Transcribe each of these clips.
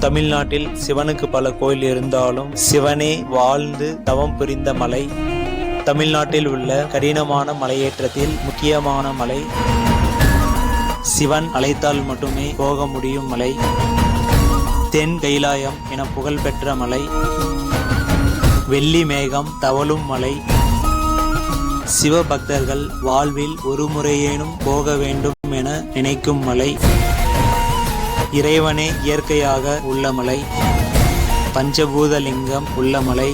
தமிழ்நாட்டில் சிவனுக்கு பல கோயில் இருந்தாலும் சிவனே வாழ்ந்து தவம் புரிந்த மலை. தமிழ்நாட்டில் உள்ள கடினமான மலையேற்றத்தில் முக்கியமான மலை. சிவன் அழைத்தால் மட்டுமே போக முடியும் மலை. தென் கைலாயம் என புகழ்பெற்ற மலை. வெள்ளி மேகம் தவழும் மலை. சிவபக்தர்கள் வாழ்வில் ஒரு முறையேனும் போக வேண்டும் என நினைக்கும் மலை. இறைவனே இயற்கையாக உள்ள மலை. பஞ்சபூதலிங்கம் உள்ள மலை.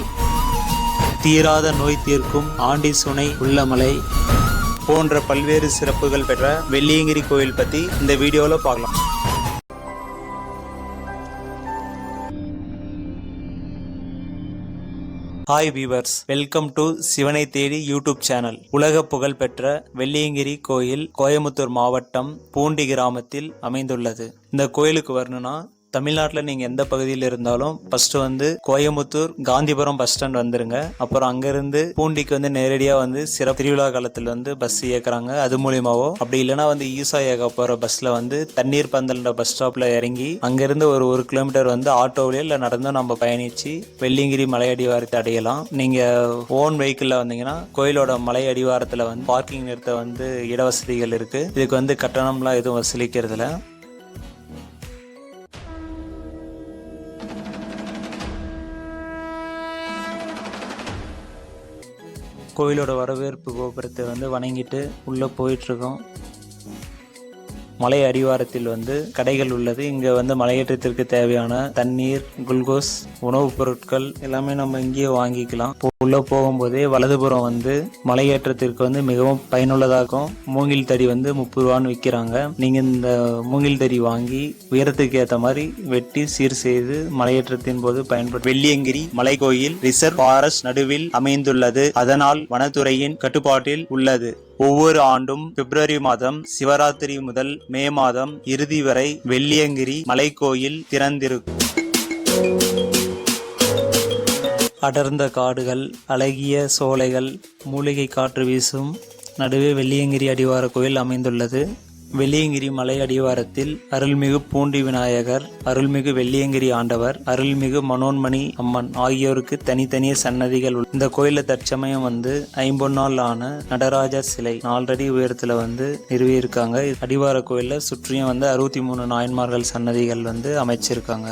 தீராத நோய் தீர்க்கும் ஆண்டி சுனை உள்ள மலை போன்ற பல்வேறு சிறப்புகள் பெற்ற வெள்ளியங்கிரி கோயில் பற்றி இந்த வீடியோவில் பார்க்கலாம். ஹாய் வீவர்ஸ், வெல்கம் டு சிவனை தேடி யூடியூப் சேனல். உலக புகழ் பெற்ற வெள்ளியங்கிரி கோயில் கோயமுத்தூர் மாவட்டம் பூண்டி கிராமத்தில் அமைந்துள்ளது. இந்த கோயிலுக்கு வரணும்னா தமிழ்நாட்டில் நீங்கள் எந்த பகுதியில் இருந்தாலும் first Coimbatore Gandhipuram bus stand வந்துருங்க. அப்புறம் அங்கேருந்து பூண்டிக்கு நேரடியாக சிறப்பு திருவிழா காலத்தில் பஸ் இயக்குறாங்க. அது மூலியமாவோ அப்படி இல்லைனா ஈசா ஏகா போகிற பஸ்ஸில் தண்ணீர் பந்தல்ன்ற பஸ் ஸ்டாப்பில் இறங்கி அங்கேருந்து ஒரு கிலோமீட்டர் ஆட்டோவிலே இல்லை நடந்தும் நம்ம பயணித்து வெள்ளியங்கிரி மலை அடிவாரத்தை அடையலாம். நீங்கள் ஓன் வெஹிக்கிளில் வந்தீங்கன்னா கோயிலோட மலை அடிவாரத்தில் பார்க்கிங் நிறுத்த இட வசதிகள் இருக்குது. இதுக்கு கட்டணம்லாம் எதுவும் வசூலிக்கிறதுல. கோயிலோட வரவேற்பு கோபுரத்தை வணங்கிட்டு உள்ளே போயிட்டுருக்கோம். மலை அடிவாரத்தில் கடைகள் உள்ளது. இங்கே மலையேற்றத்திற்கு தேவையான தண்ணீர், குளுக்கோஸ், உணவுப் பொருட்கள் எல்லாமே நம்ம இங்கேயே வாங்கிக்கலாம். உள்ளே போகும்போதே வலதுபுறம் மலையேற்றத்திற்கு மிகவும் பயனுள்ளதாகும். மூங்கில் தடி 30 ரூபான்னு விற்கிறாங்க. நீங்கள் இந்த மூங்கில் தடி வாங்கி உயரத்துக்கு ஏற்ற மாதிரி வெட்டி சீர் செய்து மலையேற்றத்தின் போது பயன்படும். வெள்ளியங்கிரி மலை கோயில் ரிசர்வ் ஃபாரஸ்ட் நடுவில் அமைந்துள்ளது. அதனால் வனத்துறையின் கட்டுப்பாட்டில் உள்ளது. ஒவ்வொரு ஆண்டும் பிப்ரவரி மாதம் சிவராத்திரி முதல் மே மாதம் இறுதி வரை வெள்ளியங்கிரி மலைக்கோயில் திறந்திருக்கும். அடர்ந்த காடுகள், அழகிய சோலைகள், மூலிகை காற்று வீசும் நடுவே வெள்ளியங்கிரி அடிவார கோயில் அமைந்துள்ளது. வெள்ளியங்கிரி மலை அடிவாரத்தில் அருள்மிகு பூண்டி விநாயகர், அருள்மிகு வெள்ளியங்கிரி ஆண்டவர், அருள்மிகு மனோன்மணி அம்மன் ஆகியோருக்கு தனித்தனிய சன்னதிகள். இந்த கோயில தற்சமயம் 50 ஆன நடராஜர் சிலை 4 அடி உயரத்துல நிறுவியிருக்காங்க. அடிவார கோயில சுற்றியும் 63 நாயன்மார்கள் சன்னதிகள் அமைச்சிருக்காங்க.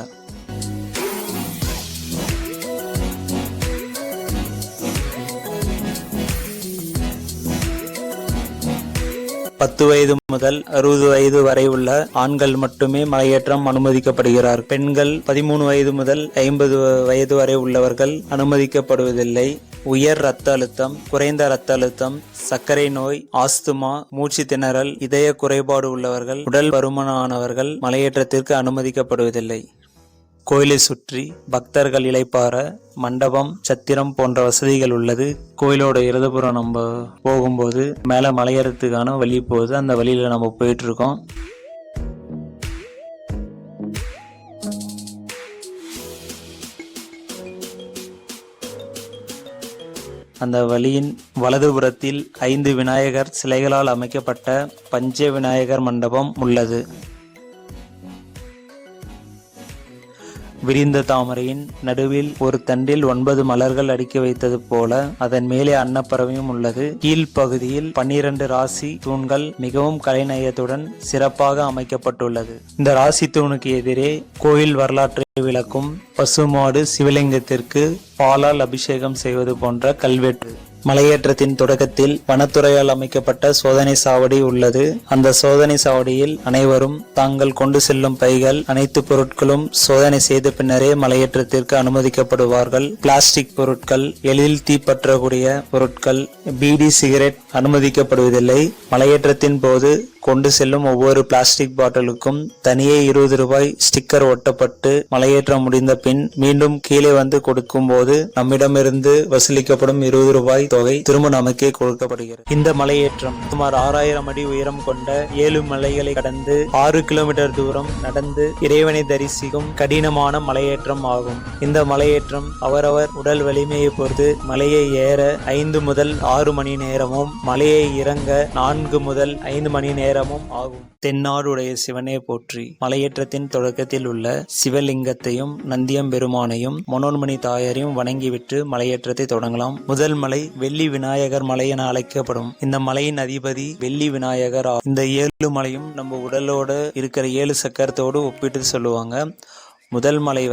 10 வயது முதல் 60 வயது வரை உள்ள ஆண்கள் மட்டுமே மலையேற்றம் அனுமதிக்கப்படுகிறார். பெண்கள் 13 வயது முதல் 50 வயது வரை உள்ளவர்கள் அனுமதிக்கப்படுவதில்லை. உயர் இரத்த அழுத்தம், குறைந்த இரத்த அழுத்தம், சர்க்கரை நோய், ஆஸ்துமா, மூச்சு திணறல், இதய குறைபாடு உள்ளவர்கள், உடல் பருமனானவர்கள் மலையேற்றத்திற்கு அனுமதிக்கப்படுவதில்லை. கோயிலை சுற்றி பக்தர்கள் இளைப்பாற மண்டபம், சத்திரம் போன்ற வசதிகள் உள்ளது. கோயிலோட இடதுபுறம் நம்ம போகும்போது மேலே மலையேறத்துக்கான வழி போகுது. அந்த வழியில நம்ம போயிட்டு இருக்கோம். அந்த வழியின் வலதுபுறத்தில் 5 விநாயகர் சிலைகளால் அமைக்கப்பட்ட பஞ்ச விநாயகர் மண்டபம் உள்ளது. விரிந்த தாமரையின் நடுவில் ஒரு தண்டில் 9 மலர்கள் அடுக்கி வைத்தது போல அதன் மேலே அன்னப்பறவையும் உள்ளது. கீழ்ப்பகுதியில் 12 ராசி தூண்கள் மிகவும் கலைநயத்துடன் சிறப்பாக அமைக்கப்பட்டுள்ளது. இந்த ராசி தூணுக்கு எதிரே கோயில் வரலாற்றை விளக்கும் பசுமாடு சிவலிங்கத்திற்கு பாலால் அபிஷேகம் செய்வது போன்ற கல்வெட்டு. மலையேற்றத்தின் தொடக்கத்தில் வனத்துறையால் அமைக்கப்பட்ட சோதனை சாவடி உள்ளது. அந்த சோதனை சாவடியில் அனைவரும் தாங்கள் கொண்டு செல்லும் பைகள், அனைத்து பொருட்களும் சோதனை செய்த பின்னரே மலையேற்றத்திற்கு அனுமதிக்கப்படுவார்கள். பிளாஸ்டிக் பொருட்கள், எளிதில் தீப்பற்றக்கூடிய பொருட்கள், பீடி, சிகரெட் அனுமதிக்கப்படுவதில்லை. மலையேற்றத்தின் போது கொண்டு செல்லும் ஒவ்வொரு பிளாஸ்டிக் பாட்டிலுக்கும் தனியே 20 ரூபாய் ஸ்டிக்கர் ஒட்டப்பட்டு மலையேற்றம் முடிந்த பின் மீண்டும் கீழே கொடுக்கும் போது நம்மிடமிருந்து வசூலிக்கப்படும் 20 ரூபாய் தொகை திரும்ப நமக்கே கொடுக்கப்படுகிறது. இந்த மலையேற்றம் சுமார் 6000 அடி உயரம் கொண்ட 7 மலைகளை கடந்து 6 கிலோமீட்டர் தூரம் நடந்து இறைவனை தரிசிக்கும் கடினமான மலையேற்றம் ஆகும். இந்த மலையேற்றம் அவரவர் உடல் வலிமையை பொறுத்து மலையை ஏற 5 முதல் 6 மணி நேரமும் மலையை இறங்க 4 முதல் 5 மணி நேரமும் ஆகும். தென்னாடுடைய சிவனே போற்றி. மலையேற்றத்தின் தொடக்கத்தில் உள்ள சிவலிங்கத்தையும் நந்தியம்பெருமானையும் மனோன்மணி தாயாரையும் வணங்கிவிட்டு மலையேற்றத்தை தொடங்கலாம். முதல் மலை வெள்ளி விநாயகர் மலை என அழைக்கப்படும். இந்த மலையின் அதிபதி வெள்ளி விநாயகர். இந்த 7 மலையும் நம்ம உடலோட இருக்கிற 7 சக்கரத்தோடு ஒப்பிட்டு சொல்லுவாங்க. முதல் மலை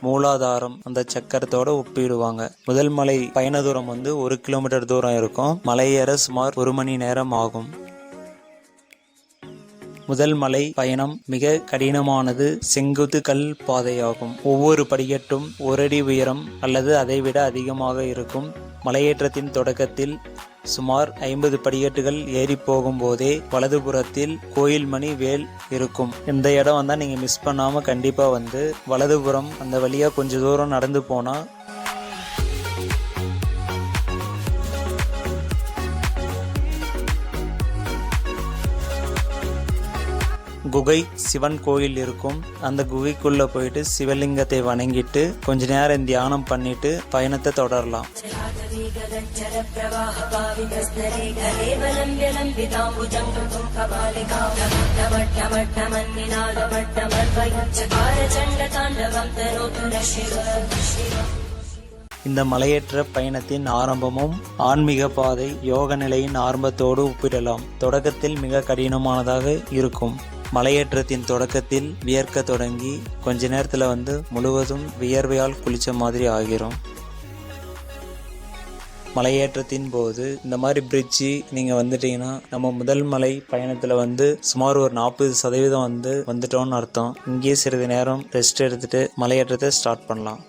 மூலாதாரம் அந்த சக்கரத்தோட ஒப்பிடுவாங்க. முதல் மலை பயண தூரம் 1 கிலோமீட்டர் தூரம் இருக்கும். மலையேற சுமார் 1 மணி நேரம் ஆகும். முதல் மலை பயணம் மிக கடினமானது. செங்குத்து கல் பாதையாகும். ஒவ்வொரு படிக்கட்டும் 1 அடி உயரம் அல்லது அதைவிட அதிகமாக இருக்கும். மலையேற்றத்தின் தொடக்கத்தில் சுமார் 50 படிக்கட்டுகள் ஏறி போகும் போதே வலதுபுறத்தில் கோயில் மணி வேல் இருக்கும். இந்த இடம் நீங்க மிஸ் பண்ணாம கண்டிப்பா வலதுபுறம் அந்த வழியா கொஞ்ச தூரம் நடந்து போனா குகை சிவன் கோயில் இருக்கும். அந்த குகைக்குள்ள போயிட்டு சிவலிங்கத்தை வணங்கிட்டு கொஞ்ச நேரம் தியானம் பண்ணிட்டு பயணத்தை தொடரலாம். இந்த மலையேற்ற பயணத்தின் ஆரம்பமும் ஆன்மீக பாதை யோக நிலையின் ஆரம்பத்தோடு ஒப்பிடலாம். தொடக்கத்தில் மிக கடினமானதாக இருக்கும். மலையேற்றத்தின் தொடக்கத்தில் வியர்க்க தொடங்கி கொஞ்ச நேரத்தில் முழுவதும் வியர்வையால் குளிச்ச மாதிரி ஆகிரும். மலையேற்றத்தின் போது இந்த மாதிரி பிரிட்ஜி நீங்கள் வந்துட்டீங்கன்னா நம்ம முதல் மலை பயணத்தில் சுமார் ஒரு 40% வந்துட்டோம்னு அர்த்தம். இங்கேயே சிறிது நேரம் ரெஸ்ட் எடுத்துட்டு மலையேற்றத்தை ஸ்டார்ட் பண்ணலாம்.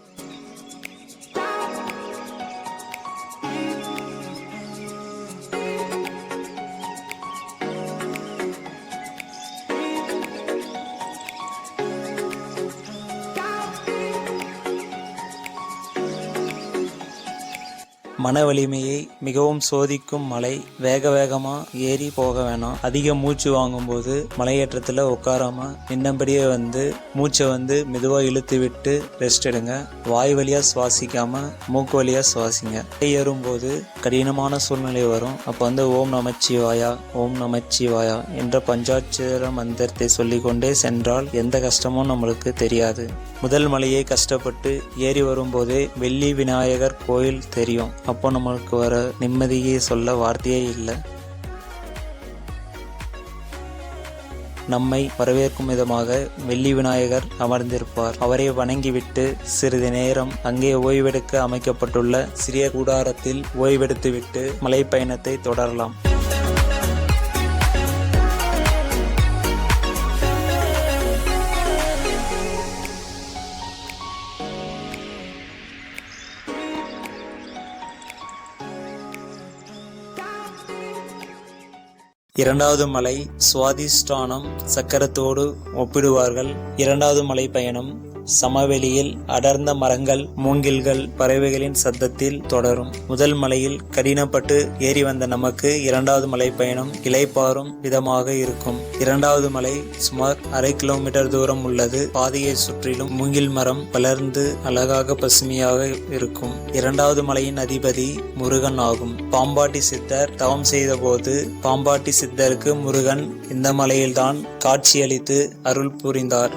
மன வலிமையை மிகவும் சோதிக்கும் மலை. வேகமாக ஏறி போக வேணாம். அதிக மூச்சு வாங்கும்போது மலையேற்றத்தில் உட்காராம நின்னபடியே மூச்சை மெதுவாக இழுத்து விட்டு ரெஸ்ட் எடுங்க. வாய் வழியா சுவாசிக்காம மூக்கு வழியா சுவாசிங்க. ஏறும்போது கடினமான சூழ்நிலை வரும். அப்போ ஓம் நமச்சிவாயா ஓம் நமச்சிவாயா என்ற பஞ்சாட்சர மந்திரத்தை சொல்லிக்கொண்டே சென்றால் எந்த கஷ்டமும் நம்மளுக்கு தெரியாது. முதல் மலையை கஷ்டப்பட்டு ஏறி வரும்போதே வெள்ளி விநாயகர் கோயில் தெரியும். அப்போ நம்மளுக்கு வர நிம்மதியை சொல்ல வார்த்தையே இல்லை. நம்மை வரவேற்கும் விதமாக வெள்ளி விநாயகர் அமர்ந்திருப்பார். அவரை வணங்கிவிட்டு சிறிது நேரம் அங்கே ஓய்வெடுக்க அமைக்கப்பட்டுள்ள சிறிய கூடாரத்தில் ஓய்வெடுத்துவிட்டு மலை பயணத்தை தொடரலாம். இரண்டாவது மலை சுவாதிஷ்டானம் சக்கரத்தோடு ஒப்பிடுவார்கள். இரண்டாவது மலை பயணம் சமவெளியில் அடர்ந்த மரங்கள் மூங்கில்கள் பறவைகளின் சத்தத்தில் தொடரும். முதல் மலையில் கடினப்பட்டு ஏறி வந்த நமக்கு இரண்டாவது மலை பயணம் இளைப்பாறும் விதமாக இருக்கும். இரண்டாவது மலை சுமார் 1/2 கிலோமீட்டர் தூரம் உள்ளது. பாதையை சுற்றிலும் மூங்கில் மரம் வளர்ந்து அழகாக பசுமையாக இருக்கும். இரண்டாவது மலையின் அதிபதி முருகன் ஆகும். பாம்பாட்டி சித்தர் தவம் செய்த போது பாம்பாட்டி சித்தருக்கு முருகன் இந்த மலையில்தான் காட்சியளித்து அருள் புரிந்தார்.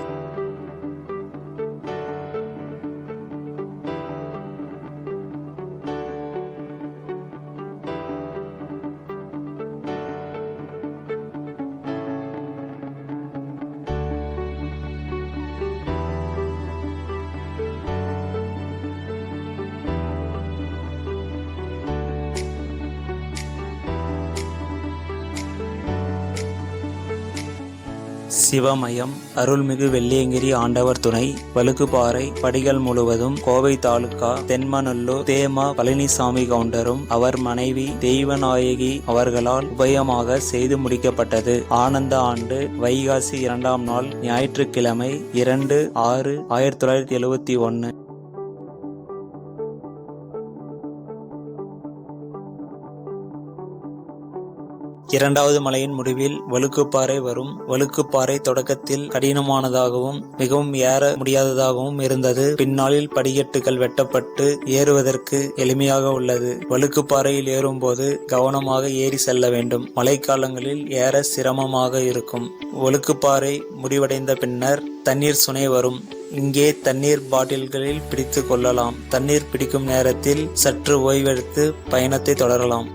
சிவமயம் அருள்மிகு வெள்ளியங்கிரி ஆண்டவர் துணை வழுக்குப்பாறை படிகள் முழுவதும் கோவை தாலுகா தென்மநல்லூர் தேமா பழனிசாமி கவுண்டரும் அவர் மனைவி தெய்வநாயகி அவர்களால் உபயமாக செய்து முடிக்கப்பட்டது. ஆனந்த ஆண்டு வைகாசி 2ஆம் நாள் ஞாயிற்றுக்கிழமை 2/6/1971. இரண்டாவது மலையின் முடிவில் வழுக்குப்பாறை வரும். வழுக்குப்பாறை தொடக்கத்தில் கடினமானதாகவும் மிகவும் ஏற முடியாததாகவும் இருந்தது. பின்னாளில் படிக்கட்டுகள் வெட்டப்பட்டு ஏறுவதற்கு எளிமையாக உள்ளது. வழுக்குப்பாறையில் ஏறும்போது கவனமாக ஏறி செல்ல வேண்டும். மழைக்காலங்களில் ஏற சிரமமாக இருக்கும். வழுக்குப்பாறை முடிவடைந்த பின்னர் தண்ணீர் சுனை வரும். இங்கே தண்ணீர் பாட்டில்களில் பிடித்து கொள்ளலாம். தண்ணீர் பிடிக்கும் நேரத்தில் சற்று ஓய்வெடுத்து பயணத்தை தொடரலாம்.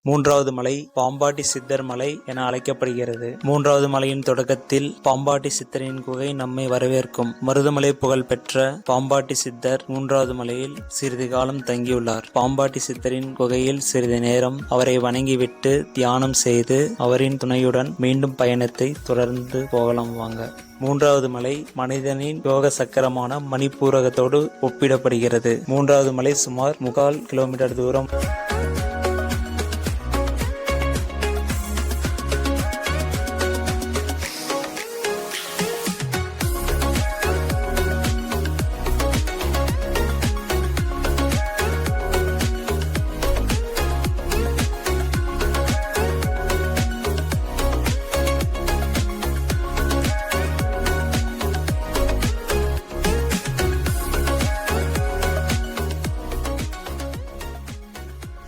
மூன்றாவது மலை பாம்பாட்டி சித்தர் மலை என அழைக்கப்படுகிறது. மூன்றாவது மலையின் தொடக்கத்தில் பாம்பாட்டி சித்தரின் குகை நம்மை வரவேற்கும். மருதமலை புகழ் பெற்ற பாம்பாட்டி சித்தர் மூன்றாவது மலையில் சிறிது காலம் தங்கியுள்ளார். பாம்பாட்டி சித்தரின் குகையில் சிறிது நேரம் அவரை வணங்கிவிட்டு தியானம் செய்து அவரின் துணையுடன் மீண்டும் பயணத்தை தொடர்ந்து போகலாம் வாங்க. மூன்றாவது மலை மனிதனின் யோக சக்கரமான மணிப்பூரகத்தோடு ஒப்பிடப்படுகிறது. மூன்றாவது மலை சுமார் 3/4 கிலோமீட்டர் தூரம்.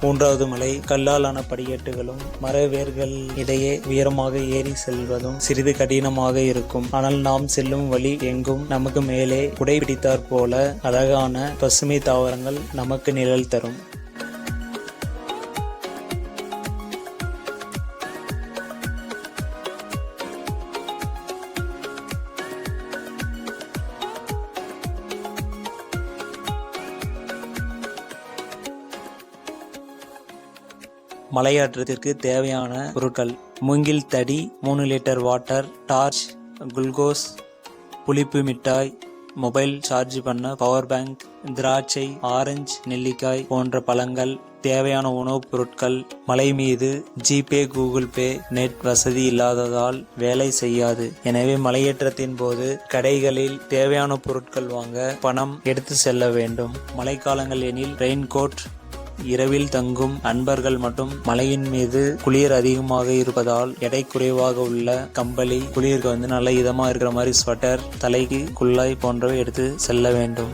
மூன்றாவது மலை கல்லாலான படிக்கட்டுகளும் மர வேர்கள் இடையே உயரமாக ஏறி செல்வதும் சிறிது கடினமாக இருக்கும். ஆனால் நாம் செல்லும் வழி எங்கும் நமக்கு மேலே குடை பிடித்தாற் போல அழகான பசுமை தாவரங்கள் நமக்கு நிழல் தரும். மலையேற்றத்திற்கு தேவையான பொருட்கள்: மூங்கில் தடி, 3 லிட்டர் வாட்டர், டார்ச், குளுக்கோஸ், புளிப்பு மிட்டாய், மொபைல் சார்ஜ் பண்ண பவர் பேங்க், திராட்சை, ஆரஞ்சு, நெல்லிக்காய் போன்ற பழங்கள், தேவையான உணவுப் பொருட்கள். மலை மீது ஜிபே, கூகுள் பே, நெட் வசதி இல்லாததால் வேலை செய்யாது. எனவே மலையேற்றத்தின் போது கடைகளில் தேவையான பொருட்கள் வாங்க பணம் எடுத்து செல்ல வேண்டும். மழைக்காலங்கள் எனில் ரெயின்கோட், இரவில் தங்கும் அன்பர்கள் மற்றும் மலையின் மீது குளிர் அதிகமாக இருப்பதால் எடை குறைவாக உள்ள கம்பளி, குளிருக்கு நல்ல இதமா இருக்கிற மாதிரி ஸ்வெட்டர், தலைக்கு குல்லாய் போன்றவை எடுத்து செல்ல வேண்டும்.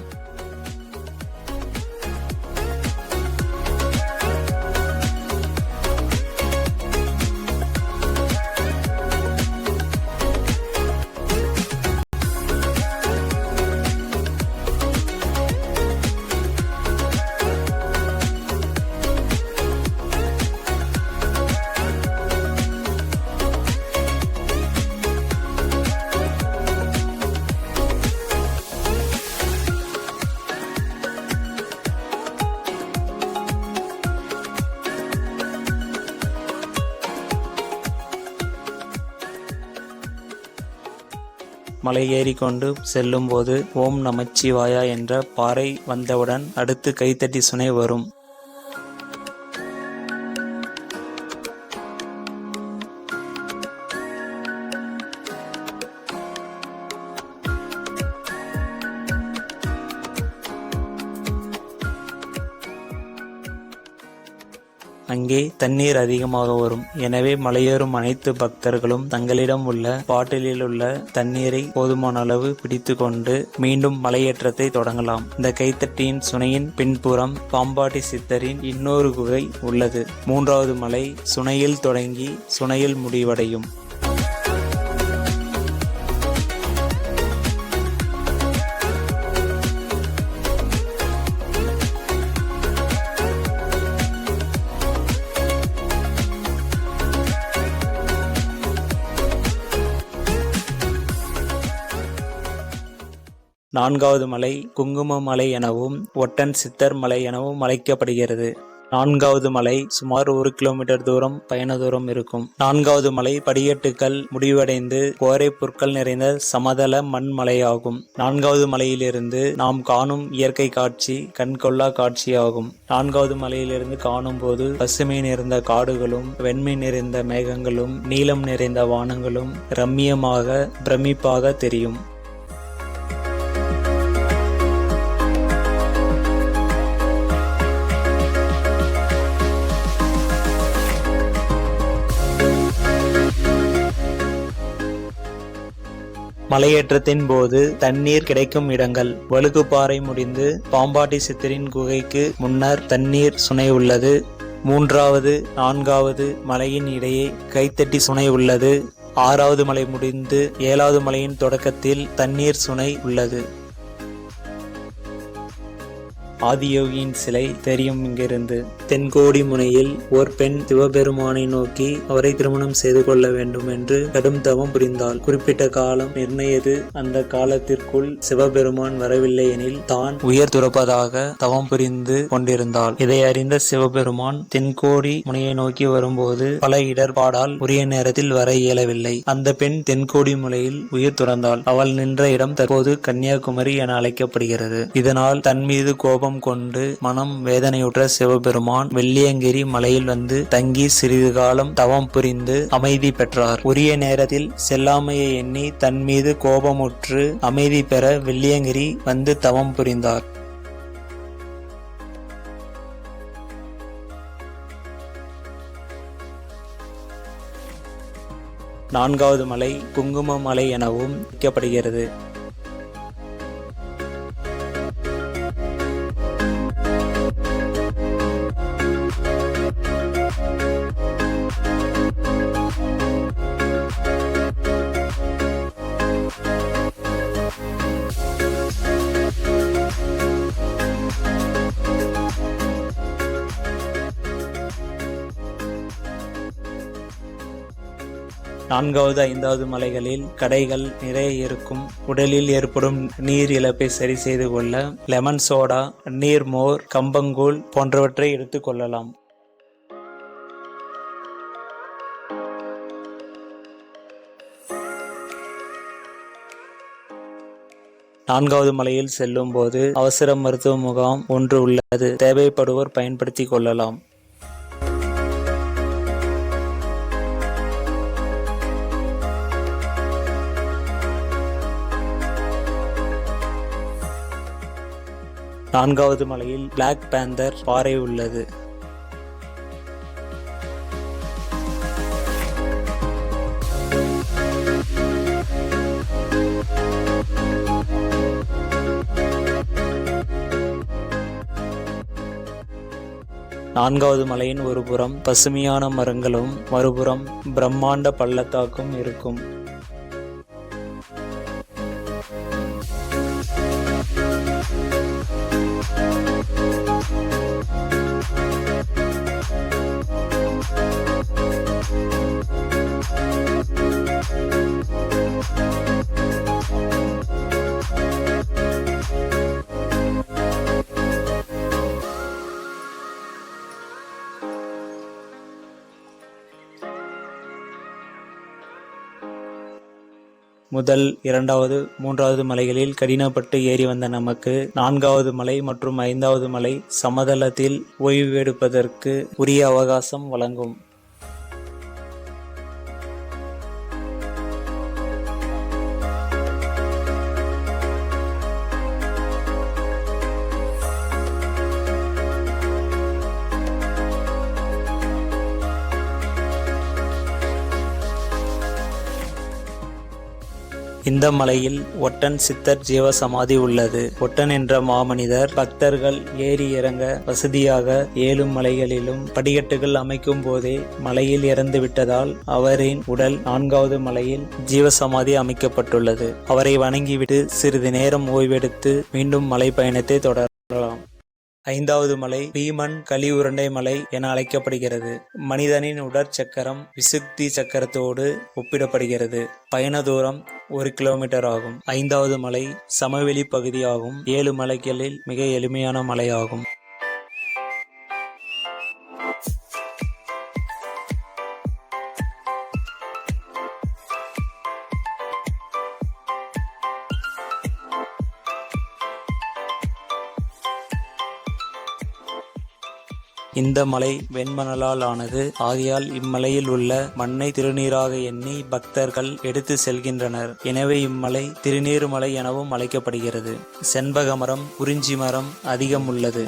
மலை ஏறிக்கொண்டு செல்லும் போது ஓம் நமச்சிவாயா என்ற பாறை வந்தவுடன் அடுத்து கைத்தட்டி சுனை வரும். அங்கே தண்ணீர் அதிகமாக வரும். எனவே மலையேறும் அனைத்து பக்தர்களும் தங்களிடம் உள்ள பாட்டிலில் உள்ள தண்ணீரை போதுமான அளவு பிடித்து கொண்டு மீண்டும் மலையேற்றத்தை தொடங்கலாம். இந்த கைத்தட்டியின் சுனையின் பின்புறம் பாம்பாட்டி சித்தரின் இன்னொரு குகை உள்ளது. மூன்றாவது மலை சுனையில் தொடங்கி சுனையில் முடிவடையும். நான்காவது மலை குங்கும மலை எனவும் ஒட்டன் சித்தர் மலை எனவும் அழைக்கப்படுகிறது. நான்காவது மலை சுமார் 1 கிலோமீட்டர் தூரம் பயண தூரம் இருக்கும். நான்காவது மலை படிக்கட்டுகள் முடிவடைந்து கோரை புற்கள் நிறைந்த சமதள மண் மலையாகும். நான்காவது மலையிலிருந்து நாம் காணும் இயற்கை காட்சி கண்கொள்ளா காட்சியாகும். நான்காவது மலையிலிருந்து காணும் போது பசுமை நிறைந்த காடுகளும் வெண்மை நிறைந்த மேகங்களும் நீலம் நிறைந்த வானங்களும் ரம்மியமாக பிரமிப்பாக தெரியும். மலையேற்றத்தின் போது தண்ணீர் கிடைக்கும் இடங்கள்: வழுக்குப்பாறை முடிந்து பாம்பாட்டி சித்தரின் குகைக்கு முன்னர் தண்ணீர் சுனை உள்ளது. 3வது 4வது மலையின் இடையே கைத்தட்டி சுனை உள்ளது. 6வது மலை முடிந்து 7வது மலையின் தொடக்கத்தில் தண்ணீர் சுனை உள்ளது. ஆதியோகியின் சிலை தெரியும் இங்கிருந்து. தென்கோடி முனையில் ஓர் பெண் சிவபெருமானை நோக்கி அவரை திருமணம் செய்து கொள்ள வேண்டும் என்று கடும் தவம் புரிந்தாள். குறிப்பிட்ட காலம் நிர்ணயித்து அந்த காலத்திற்குள் சிவபெருமான் வரவில்லை எனில் தான் உயர் துறப்பதாக தவம் புரிந்து கொண்டிருந்தாள். இதை அறிந்த சிவபெருமான் தென்கோடி முனையை நோக்கி வரும்போது பல இடர்பாடால் உரிய நேரத்தில் வர இயலவில்லை. அந்த பெண் தென்கோடி முனையில் உயிர் துறந்தாள். அவள் நின்ற இடம் தற்போது கன்னியாகுமரி என அழைக்கப்படுகிறது. இதனால் தன் மீது கோபம் கொண்டு மனம் வேதனையுற்ற சிவபெருமான் வெள்ளியங்கிரி மலையில் வந்து தங்கி சிறிது காலம் தவம் புரிந்து அமைதி பெற்றார். உரிய நேரத்தில் செல்லாமையை எண்ணி தன் மீது கோபமுற்று அமைதி பெற வெள்ளியங்கிரி வந்து தவம் புரிந்தார். நான்காவது மலை குங்கும மலை எனவும் அழைக்கப்படுகிறது. நான்காவது 5வது மலைகளில் கடைகள் நிறைய இருக்கும். உடலில் ஏற்படும் நீர் இழப்பை சரி செய்து கொள்ள லெமன் சோடா, நீர்மோர், கம்பங்கூழ் போன்றவற்றை எடுத்துக் கொள்ளலாம். நான்காவது மலையில் செல்லும் போது அவசர மருத்துவ முகாம் ஒன்று உள்ளது. தேவைப்படுவோர் பயன்படுத்திக் கொள்ளலாம். நான்காவது மலையில் பிளாக் பேந்தர் பாறை உள்ளது. நான்காவது மலையின் ஒரு புறம் பசுமையான மரங்களும் மறுபுறம் பிரம்மாண்ட பள்ளத்தாக்கும் இருக்கும். முதல் 2வது 3வது மலைகளில் கடினப்பட்டு ஏறி வந்த நமக்கு 4வது மலை மற்றும் 5வது மலை சமதளத்தில் ஓய்வெடுப்பதற்கு உரிய அவகாசம் வழங்கும். இந்த மலையில் ஒட்டன் சித்தர் ஜீவ சமாதி உள்ளது. ஒட்டன் என்ற மாமனிதர் பக்தர்கள் ஏறி இறங்க வசதியாக 7 மலைகளிலும் படிக்கட்டுகள் அமைக்கும் போதே மலையில் இறந்து விட்டதால் அவரின் உடல் 4வது மலையில் ஜீவசமாதி அமைக்கப்பட்டுள்ளது. அவரை வணங்கிவிட்டு சிறிது நேரம் ஓய்வெடுத்து மீண்டும் மலை பயணத்தை தொடரலாம். 5வது மலை பீமன் களி உருண்டை மலை என அழைக்கப்படுகிறது. மனிதனின் உடற்சக்கரம் விசுக்தி சக்கரத்தோடு ஒப்பிடப்படுகிறது. பயண தூரம் 1 கிலோமீட்டர் ஆகும். 5வது மலை சமவெளி பகுதியாகும். 7 மலைகளில் மிக எளிமையான மலையாகும். இந்த மலை வெண்மணலால் ஆனது. ஆகையால் இம்மலையில் உள்ள மண்ணை திருநீராக எண்ணி பக்தர்கள் எடுத்து செல்கின்றனர். எனவே இம்மலை திருநீர் மலை எனவும் அழைக்கப்படுகிறது. செண்பக மரம், குறிஞ்சி மரம் அதிகம் உள்ளது.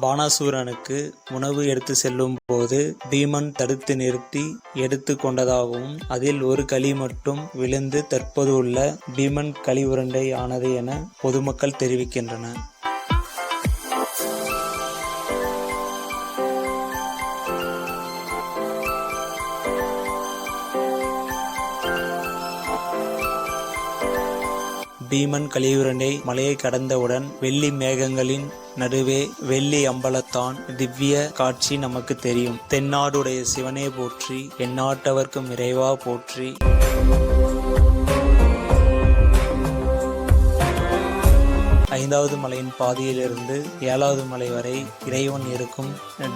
பானாசூரனுக்கு உணவு எடுத்து செல்லும் போது பீமன் தடுத்து நிறுத்தி எடுத்து கொண்டதாகவும் அதில் ஒரு களி மட்டும் விழுந்து தற்போது உள்ள பீமன் களி உருண்டை ஆனது என பொதுமக்கள் தெரிவிக்கின்றனர். பீமன் களியுருண்டை மலையை கடந்தவுடன் வெள்ளி மேகங்களின் நடுவே வெள்ளி அம்பலத்தான் திவ்ய காட்சி நமக்கு தெரியும். தென்னாடுடைய சிவனே போற்றி, எந்நாட்டவர்க்கும் இறைவா போற்றி. ஐந்தாவது மலையின் பாதியிலிருந்து 7வது மலை வரை இறைவன் இருக்கும்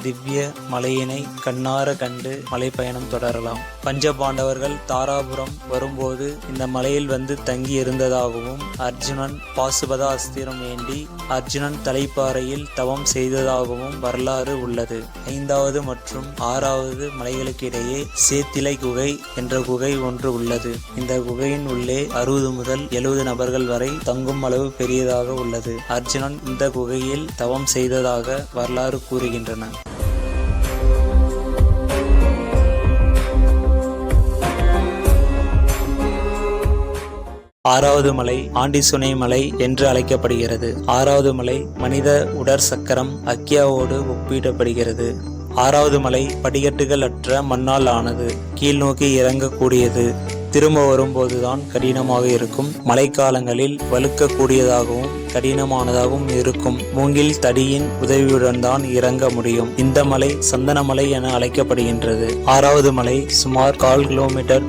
திவ்ய மலையினை கண்ணார கண்டு மலை பயணம் தொடரலாம். பஞ்சபாண்டவர்கள் தாராபுரம் வரும்போது இந்த மலையில் வந்து தங்கி இருந்ததாகவும் அர்ஜுனன் பாசுபத அஸ்திரம் வேண்டி அர்ஜுனன் தலைப்பாறையில் தவம் செய்ததாகவும் வரலாறு உள்ளது. 5வது மற்றும் 6வது மலைகளுக்கு இடையே சேத்திலை குகை என்ற குகை ஒன்று உள்ளது. இந்த குகையின் உள்ளே 60 முதல் 70 நபர்கள் வரை தங்கும் அளவு பெரியதாக உள்ளது. அர்ஜுனன் இந்த குகையில் தவம் செய்ததாக வரலாறு கூறுகின்றன. 6வது மலை ஆண்டிசுனை மலை என்று அழைக்கப்படுகிறது. 6வது மலை மனித உடற் சக்கரம் அக்கியாவோடு ஒப்பிடப்படுகிறது. 6வது மலை படிக்கட்டுகள் அற்ற மண்ணால் ஆனது, கீழ் நோக்கி இறங்கக்கூடியது. திரும்ப வரும்போதுதான் கடினமாக இருக்கும். மழைக்காலங்களில் வழுக்கக்கூடியதாகவும் கடினமானதாகவும் இருக்கும். மூங்கில் தடியின் உதவியுடன் தான் இறங்க முடியும். இந்த மலை சந்தனமலை என அழைக்கப்படுகின்றது. 6வது மலை சுமார் 1/4 கிலோமீட்டர்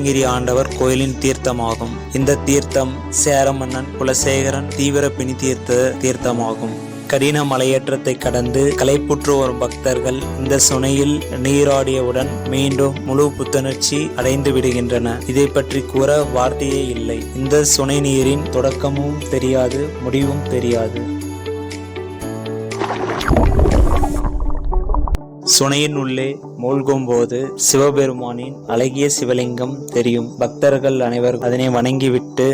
கிரி ஆண்டவர் கோயிலின் தீர்த்தமாகும். இந்த தீர்த்தம் சேர மன்னன் குலசேகரன் தீவிர பிணி தீர்த்த தீர்த்தமாகும். கடின மலையேற்றத்தை கடந்து களைப்புற்று வரும் பக்தர்கள் இந்த சுனையில் நீராடியவுடன் மீண்டும் முழு புத்துணர்ச்சி அடைந்து விடுகின்றனர். இதை பற்றி கூற வார்த்தையே இல்லை. இந்த சுனை நீரின் தொடக்கமும் தெரியாது, முடிவும் தெரியாது. சுனையின் உள்ளே மூழ்கும் போது சிவபெருமானின் அழகிய சிவலிங்கம் தெரியும். பக்தர்கள் அனைவரும் அதனை வணங்கிவிட்டு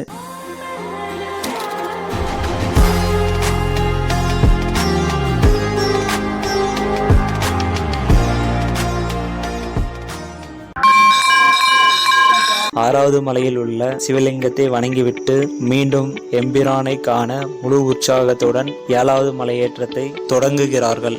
ஆறாவது மலையில் உள்ள சிவலிங்கத்தை வணங்கிவிட்டு மீண்டும் எம்பிரானை காண முழு உற்சாகத்துடன் 7வது மலையேற்றத்தை தொடங்குகிறார்கள்.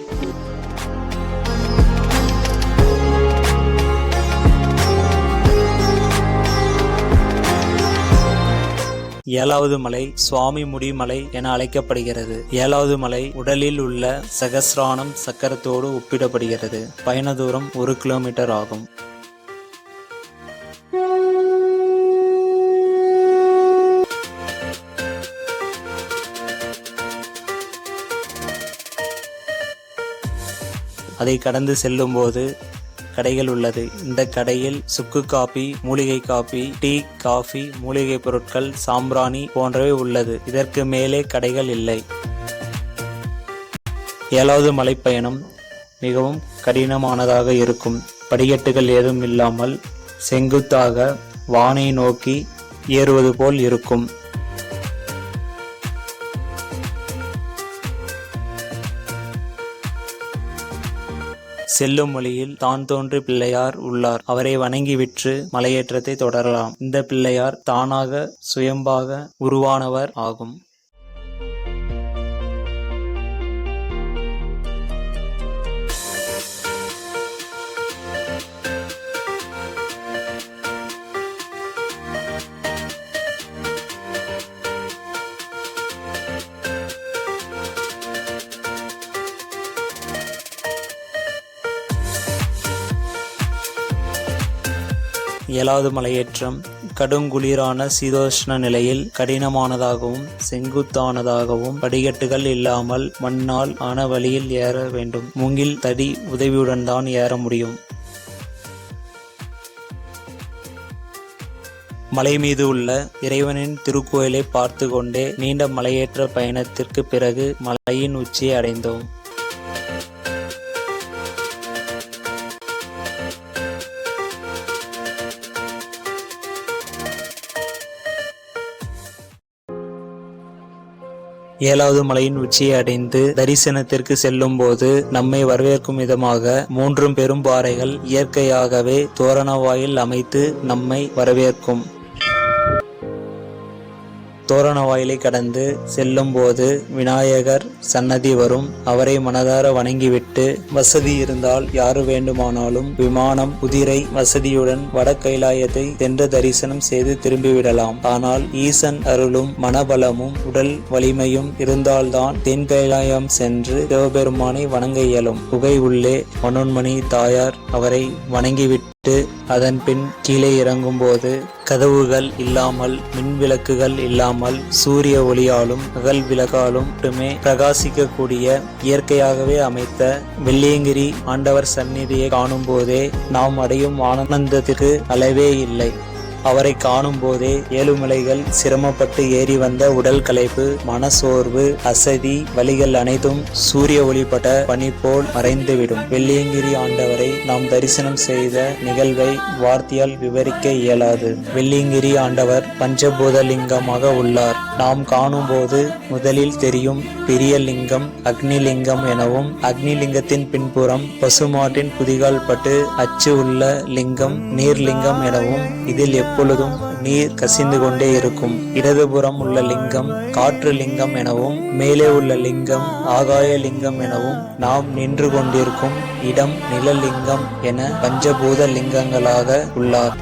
7வது மலை சுவாமி முடி மலை என அழைக்கப்படுகிறது. 7வது மலை உடலில் உள்ள சகஸ்ரானம் சக்கரத்தோடு ஒப்பிடப்படுகிறது. பயண தூரம் 1 கிலோமீட்டர் ஆகும். அதை கடந்து செல்லும் போது கடைகள் உள்ளது. இந்த கடையில் சுக்கு காபி, மூலிகை காபி, டீ, காஃபி, மூலிகை பொருட்கள், சாம்பிராணி போன்றவை உள்ளது. இதற்கு மேலே கடைகள் இல்லை. 7வது மலைப்பயணம் மிகவும் கடினமானதாக இருக்கும். படிக்கட்டுகள் ஏதும் இல்லாமல் செங்குத்தாக வானை நோக்கி ஏறுவது போல் இருக்கும். செல்லும் வழியில் தான் தோன்றி பிள்ளையார் உள்ளார். அவரை வணங்கிவிட்டு மலையேற்றத்தை தொடரலாம். இந்த பிள்ளையார் தானாக சுயம்பாக உருவானவர் ஆகும். ஏழாவது மலையேற்றம் கடுங்குளிரான சீதோஷ்ண நிலையில் கடினமானதாகவும் செங்குத்தானதாகவும் படிக்கட்டுகள் இல்லாமல் மண்ணால் ஆன வழியில் ஏற வேண்டும். மூங்கில் தடி உதவியுடன் தான் ஏற முடியும். மலை மீது உள்ள இறைவனின் திருக்கோயிலை பார்த்து கொண்டே நீண்ட மலையேற்ற பயணத்திற்கு பிறகு மலையின் உச்சியை அடைந்தோம். ஏழாவது மலையின் உச்சியை அடைந்து தரிசனத்திற்கு செல்லும் போது நம்மை வரவேற்கும் விதமாக 3 பெரும் பாறைகள் இயற்கையாகவே தோரண வாயில் அமைத்து நம்மை வரவேற்கும். தோரண வாயிலை கடந்து செல்லும் போது விநாயகர் சன்னதி வரும். அவரை மனதார வணங்கிவிட்டு வசதி இருந்தால் யாரு வேண்டுமானாலும் விமானம், குதிரை வசதியுடன் வட கைலாயத்தை சென்று தரிசனம் செய்து திரும்பிவிடலாம். ஆனால் ஈசன் அருளும் மனபலமும் உடல் வலிமையும் இருந்தால்தான் தென் கைலாயம் சென்று சிவபெருமானை வணங்க இயலும். குகை உள்ளே மனோன்மணி தாயார் அவரை வணங்கிவிட்டு அதன் பின் கீழே இறங்கும் போது கதவுகள் இல்லாமல், மின் விளக்குகள் இல்லாமல், சூரிய ஒளியாலும் அகல் விளக்காலும் மட்டுமே பிரகாசிக்கக்கூடிய இயற்கையாகவே அமைத்த வெள்ளியங்கிரி ஆண்டவர் சந்நிதியை காணும் போதே நாம் அடையும் ஆனந்தத்திற்கு அளவே இல்லை. அவரை காணும் போதே ஏழுமலைகள் சிரமப்பட்டு ஏறி வந்த உடல் களைப்பு, மனசோர்வு, அசதி, வலிகள் அனைத்தும் சூரிய ஒளிப்பட்ட பனி போல் மறைந்துவிடும். வெள்ளியங்கிரி ஆண்டவரை நாம் தரிசனம் செய்த நிகழ்வை வார்த்தையால் விவரிக்க இயலாது. வெள்ளியங்கிரி ஆண்டவர் பஞ்சபூத லிங்கமாக உள்ளார். நாம் காணும் போது முதலில் தெரியும் பெரிய லிங்கம் அக்னி லிங்கம் எனவும், அக்னி லிங்கத்தின் பின்புறம் பசுமாட்டின் குதிகால் பட்டு அச்சு உள்ள லிங்கம் நீர்லிங்கம் எனவும், இதில் எப்பொழுதும் நீர் கசிந்து கொண்டே இருக்கும். இடதுபுறம் உள்ள லிங்கம் காற்று லிங்கம் எனவும், மேலே உள்ள லிங்கம் ஆகாய லிங்கம் எனவும், நாம் நின்று கொண்டிருக்கும் இடம் நிலலிங்கம் என பஞ்சபூத லிங்கங்களாக உள்ளார்.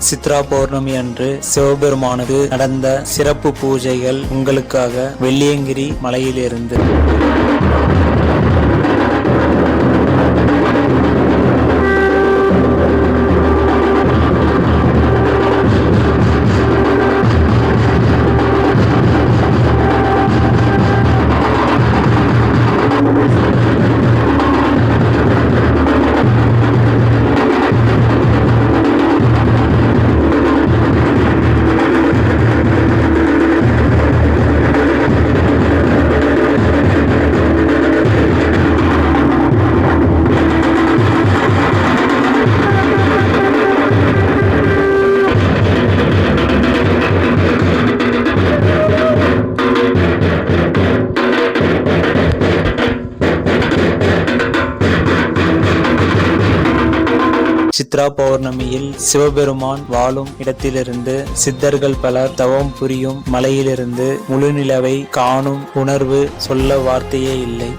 சித்ரா பௌர்ணமி அன்று சிவபெருமானுக்கு நடந்த சிறப்பு பூஜைகள் உங்களுக்காக வெள்ளியங்கிரி மலையிலிருந்து. சித்ரா பௌர்ணமியில் சிவபெருமான் வாழும் இடத்திலிருந்து சித்தர்கள் பலர் தவம் புரியும் மலையிலிருந்து முழு நிலவை காணும் உணர்வு சொல்ல வார்த்தையே இல்லை.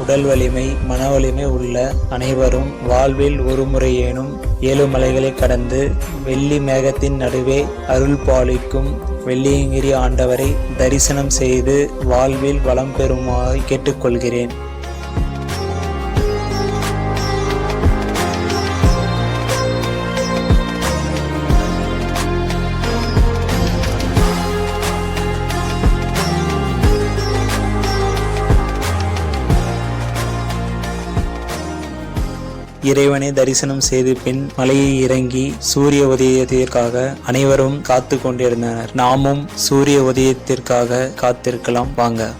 உடல் வலிமை, மன வலிமை உள்ள அனைவரும் வாழ்வில் ஒரு முறையேனும் 7 மலைகளை கடந்து வெள்ளி மேகத்தின் நடுவே அருள் பாலிக்கும் வெள்ளியங்கிரி ஆண்டவரை தரிசனம் செய்து வாழ்வில் வளம் பெறுமாறு கேட்டுக்கொள்கிறேன். இறைவனை தரிசனம் செய்து பின் மலையை இறங்கி சூரிய உதயத்திற்காக அனைவரும் காத்து கொண்டிருந்தனர். நாமும் சூரிய உதயத்திற்காக காத்திருக்கலாம் வாங்க.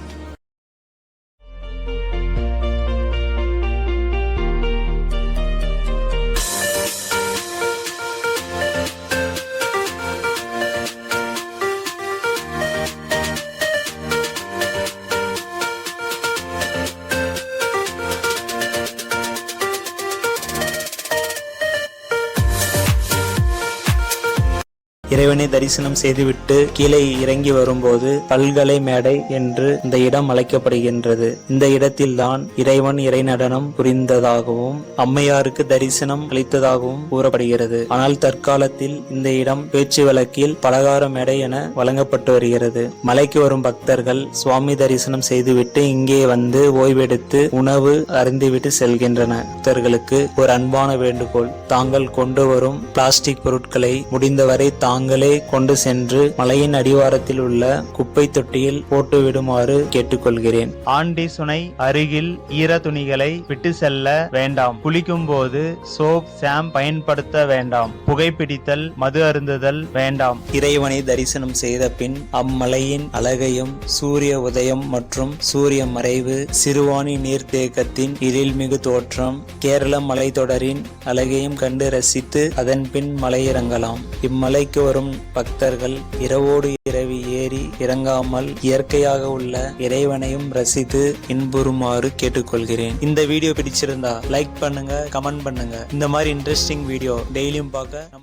இறைவனை தரிசனம் செய்துவிட்டு கீழே இறங்கி வரும்போது பல்கலை மேடை என்று இந்த இடம் அழைக்கப்படுகின்றது. இந்த இடத்தில்தான் இறைவன் இறைநடனம் புரிந்ததாகவும் அம்மையாருக்கு தரிசனம் அளித்ததாகவும் கூறப்படுகிறது. ஆனால் தற்காலத்தில் இந்த இடம் பேச்சு வழக்கில் பலகார மேடை என வழங்கப்பட்டு வருகிறது. மலைக்கு வரும் பக்தர்கள் சுவாமி தரிசனம் செய்துவிட்டு இங்கே வந்து ஓய்வெடுத்து உணவு அருந்திவிட்டு செல்கின்றனர். பக்தர்களுக்கு ஒரு அன்பான வேண்டுகோள், தாங்கள் கொண்டு வரும் பிளாஸ்டிக் பொருட்களை முடிந்தவரை தாங்களே கொண்டு சென்று மலையின் அடிவாரத்தில் உள்ள குப்பை தொட்டியில் போட்டு விடுமாறு கேட்டுக்கொள்கிறேன். ஆண்டி சுனை அருகில் ஈர துணிகளை விட்டு செல்ல வேண்டாம். குளிக்கும் போது சோப் ஷாம் பயன்படுத்த வேண்டாம். புகைப்பிடித்தல் மது அருந்துதல் வேண்டாம். இறைவனை தரிசனம் செய்த பின் அம்மலையின் அழகையும் சூரிய உதயம் மற்றும் சூரிய மறைவு, சிறுவாணி நீர்த்தேக்கத்தின் இருள்மிகு தோற்றம், கேரள மலைத்தொடரின் அழகையும் கண்டு ரசித்து அதன் பின் மலையிறங்கலாம். இம்மலைக்கு வரும் பக்தர்கள் இரவோடு இரவி ஏறி இறங்காமல் இயற்கையாக உள்ள இறைவனையும் ரசித்து இன்புறுமாறு கேட்டுக்கொள்கிறேன். இந்த வீடியோ பிடிச்சிருந்தா லைக் பண்ணுங்க, கமெண்ட் பண்ணுங்க. இந்த மாதிரி இன்ட்ரெஸ்டிங் வீடியோ டெய்லியும் பார்க்க